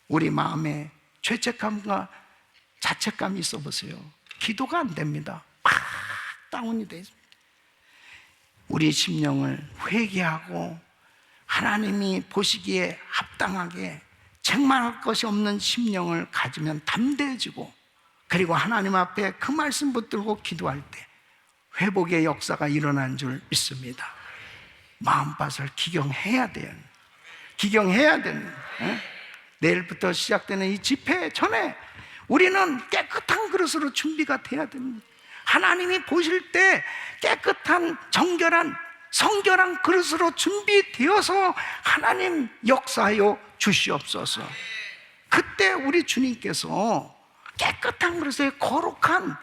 우리 마음에 죄책감과 자책감이 있어 보세요. 기도가 안 됩니다. 막 다운이 되죠. 우리 심령을 회개하고 하나님이 보시기에 합당하게 책망할 것이 없는 심령을 가지면 담대해지고, 그리고 하나님 앞에 그 말씀 붙들고 기도할 때 회복의 역사가 일어난 줄 믿습니다. 마음밭을 기경해야 돼요. 기경해야 되는, 내일부터 시작되는 이 집회 전에 우리는 깨끗한 그릇으로 준비가 돼야 됩니다. 하나님이 보실 때 깨끗한, 정결한, 성결한 그릇으로 준비되어서 하나님 역사하여 주시옵소서. 그때 우리 주님께서 깨끗한 그릇에 거룩한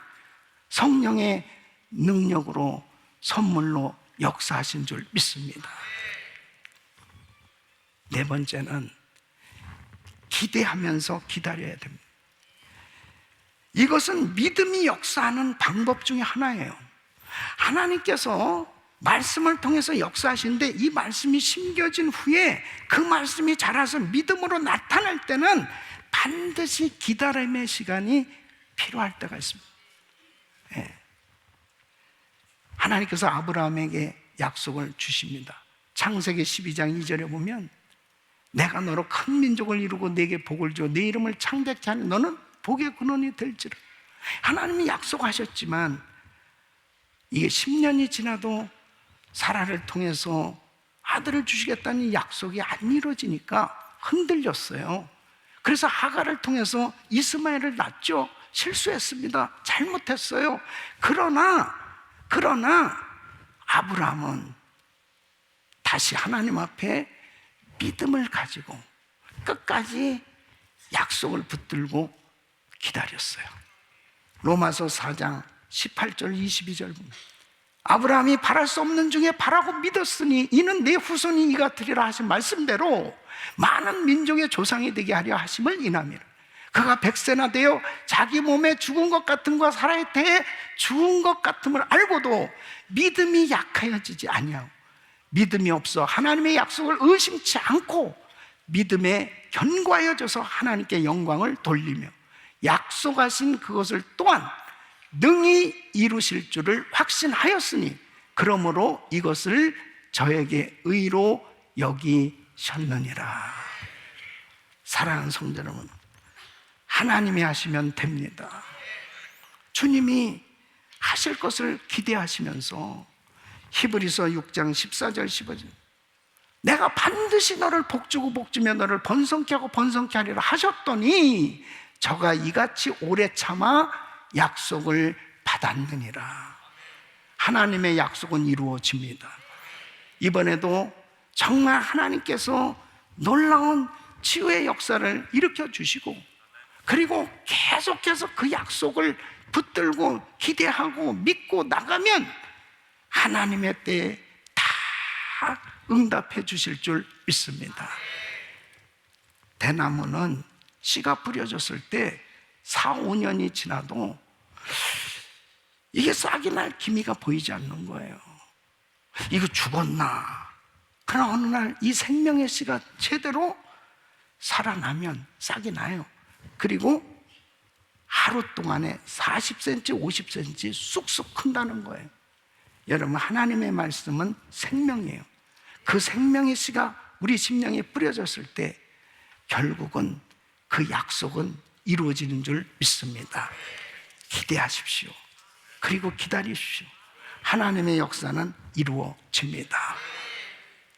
성령의 능력으로 선물로 역사하신 줄 믿습니다. 네 번째는 기대하면서 기다려야 됩니다. 이것은 믿음이 역사하는 방법 중에 하나예요. 하나님께서 말씀을 통해서 역사하시는데, 이 말씀이 심겨진 후에 그 말씀이 자라서 믿음으로 나타날 때는 반드시 기다림의 시간이 필요할 때가 있습니다. 하나님께서 아브라함에게 약속을 주십니다. 창세기 12장 2절에 보면 내가 너로 큰 민족을 이루고 내게 복을 주어 네 이름을 창대케 하니 너는 복의 근원이 될지라. 하나님이 약속하셨지만 이게 10년이 지나도 사라를 통해서 아들을 주시겠다는 약속이 안 이루어지니까 흔들렸어요. 그래서 하갈을 통해서 이스마엘을 낳죠. 실수했습니다. 잘못했어요. 그러나 아브라함은 다시 하나님 앞에 믿음을 가지고 끝까지 약속을 붙들고 기다렸어요. 로마서 4장 18절 22절 보면 아브라함이 바랄 수 없는 중에 바라고 믿었으니 이는 내 후손이 이가 되리라 하신 말씀대로 많은 민족의 조상이 되게 하려 하심을 인함이라. 그가 100세나 되어 자기 몸에 죽은 것 같은 것과 살아야 돼 죽은 것 같음을 알고도 믿음이 약하여지지 아니하고 믿음이 없어 하나님의 약속을 의심치 않고 믿음에 견고하여져서 하나님께 영광을 돌리며 약속하신 그것을 또한 능히 이루실 줄을 확신하였으니 그러므로 이것을 저에게 의로 여기셨느니라. 사랑하는 성도 여러분, 하나님이 하시면 됩니다. 주님이 하실 것을 기대하시면서 히브리서 6장 14절 15절 내가 반드시 너를 복주고 복주며 너를 번성케 하고 번성케 하리라 하셨더니 저가 이같이 오래 참아 약속을 받았느니라. 하나님의 약속은 이루어집니다. 이번에도 정말 하나님께서 놀라운 치유의 역사를 일으켜 주시고 그리고 계속해서 그 약속을 붙들고 기대하고 믿고 나가면 하나님의 때에 다 응답해 주실 줄 믿습니다. 대나무는 씨가 뿌려졌을 때 4, 5년이 지나도 이게 싹이 날 기미가 보이지 않는 거예요. 이거 죽었나? 그러나 어느 날 이 생명의 씨가 제대로 살아나면 싹이 나요. 그리고 하루 동안에 40cm, 50cm 쑥쑥 큰다는 거예요. 여러분, 하나님의 말씀은 생명이에요. 그 생명의 씨가 우리 심령에 뿌려졌을 때 결국은 그 약속은 이루어지는 줄 믿습니다. 기대하십시오. 그리고 기다리십시오. 하나님의 역사는 이루어집니다.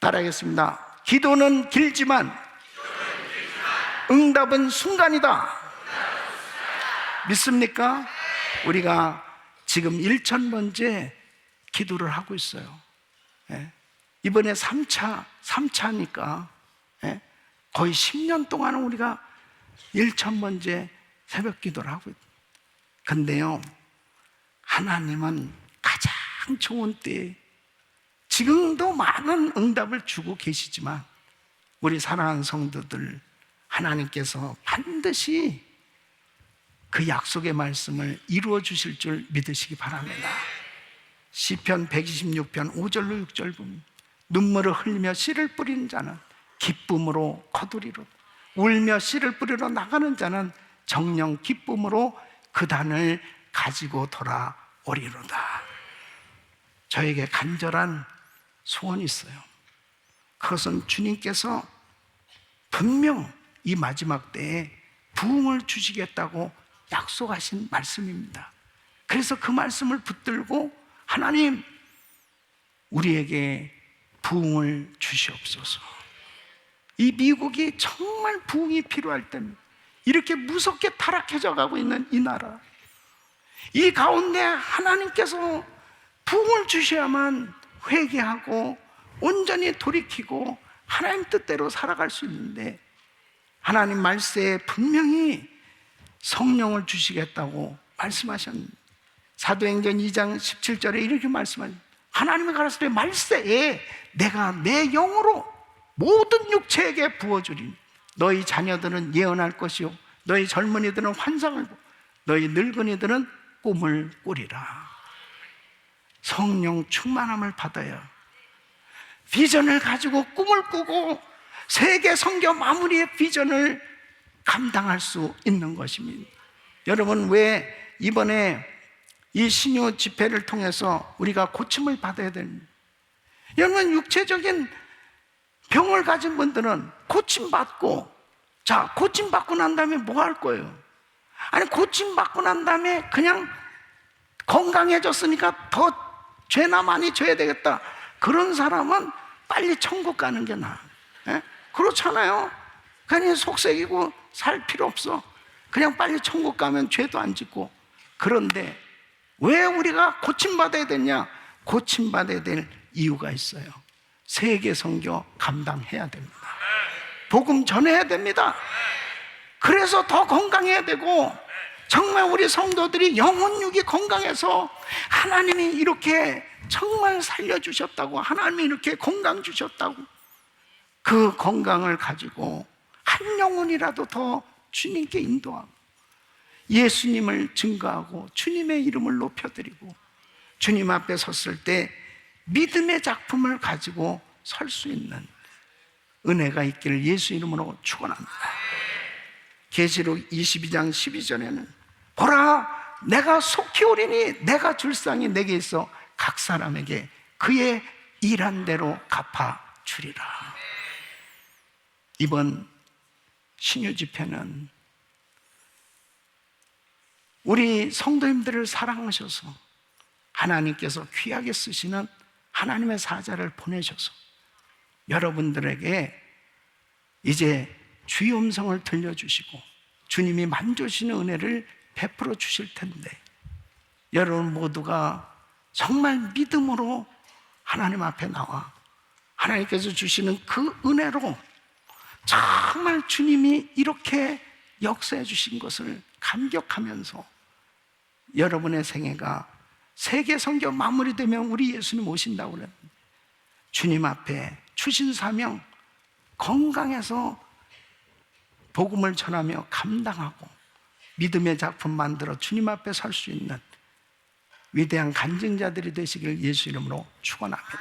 따라하겠습니다. 기도는 길지만 응답은 순간이다. 믿습니까? 우리가 지금 1000번째 기도를 하고 있어요. 이번에 3차니까 거의 10년 동안은 우리가 1000번째 새벽 기도를 하고 있어요. 근데요, 하나님은 가장 좋은 때에 지금도 많은 응답을 주고 계시지만 우리 사랑하는 성도들, 하나님께서 반드시 그 약속의 말씀을 이루어 주실 줄 믿으시기 바랍니다. 시편 126편 5절로 6절 보면 눈물을 흘리며 씨를 뿌리는 자는 기쁨으로 거두리로다. 울며 씨를 뿌리러 나가는 자는 정녕 기쁨으로 그 단을 가지고 돌아오리로다. 저에게 간절한 소원이 있어요. 그것은 주님께서 분명 이 마지막 때에 부흥을 주시겠다고 약속하신 말씀입니다. 그래서 그 말씀을 붙들고 하나님, 우리에게 부흥을 주시옵소서. 이 미국이 정말 부흥이 필요할 때입니다. 이렇게 무섭게 타락해져 가고 있는 이 나라, 이 가운데 하나님께서 부흥을 주셔야만 회개하고 온전히 돌이키고 하나님 뜻대로 살아갈 수 있는데, 하나님 말씀에 분명히 성령을 주시겠다고 말씀하셨는데, 사도행전 2장 17절에 이렇게 말씀하셨습니다. 하나님의 가라사대 말세에 내가 내 영으로 모든 육체에게 부어주리니 너희 자녀들은 예언할 것이요 너희 젊은이들은 환상을 보고 너희 늙은이들은 꿈을 꾸리라. 성령 충만함을 받아야 비전을 가지고 꿈을 꾸고 세계 선교 마무리의 비전을 감당할 수 있는 것입니다. 여러분, 왜 이번에 이 신유 집회를 통해서 우리가 고침을 받아야 됩니다. 여러분, 육체적인 병을 가진 분들은 고침받고, 자, 고침받고 난 다음에 뭐 할 거예요? 아니, 고침받고 난 다음에 그냥 건강해졌으니까 더 죄나 많이 져야 되겠다. 그런 사람은 빨리 천국 가는 게 나아. 예? 그렇잖아요. 그냥 속색이고 살 필요 없어. 그냥 빨리 천국 가면 죄도 안 짓고. 그런데 왜 우리가 고침받아야 되냐? 고침받아야 될 이유가 있어요. 세계 선교 감당해야 됩니다. 복음 전해야 됩니다. 그래서 더 건강해야 되고, 정말 우리 성도들이 영혼육이 건강해서 하나님이 이렇게 정말 살려주셨다고, 하나님이 이렇게 건강 주셨다고, 그 건강을 가지고 한 영혼이라도 더 주님께 인도하고 예수님을 증거하고 주님의 이름을 높여드리고 주님 앞에 섰을 때 믿음의 작품을 가지고 설 수 있는 은혜가 있기를 예수 이름으로 축원합니다. 계시록 22장 12절에는 보라, 내가 속히 오리니 내가 줄 상이 내게 있어 각 사람에게 그의 일한 대로 갚아 주리라. 이번 신유 집회는 우리 성도님들을 사랑하셔서 하나님께서 귀하게 쓰시는 하나님의 사자를 보내셔서 여러분들에게 이제 주의 음성을 들려주시고 주님이 만져주시는 은혜를 베풀어 주실 텐데, 여러분 모두가 정말 믿음으로 하나님 앞에 나와 하나님께서 주시는 그 은혜로 정말 주님이 이렇게 역사해 주신 것을 감격하면서 여러분의 생애가 세계 선교 마무리되면 우리 예수님 오신다고 그랬는데, 주님 앞에 주신 사명 건강해서 복음을 전하며 감당하고 믿음의 작품 만들어 주님 앞에 설 수 있는 위대한 간증자들이 되시길 예수 이름으로 축원합니다.